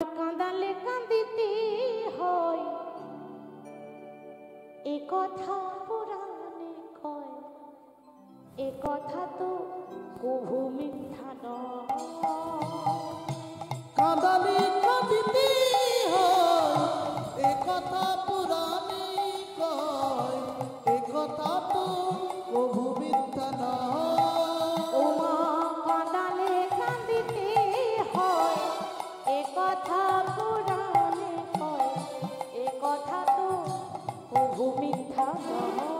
কাঁদালে কাঁদিতে হয় এ কথা পুরাণে কয়, এ কথা তো কভু মিথ্যা নয়। কাঁদালে কাঁদিতে হয় এ কথা পুরাণে কয়, এ কথা তো কভু মিথ্যা নয়। ও মা কাঁদালে কাঁদিতে হয় এ কথা পুরাণে কয়, এ কথা তো কভু মিথ্যা নয়।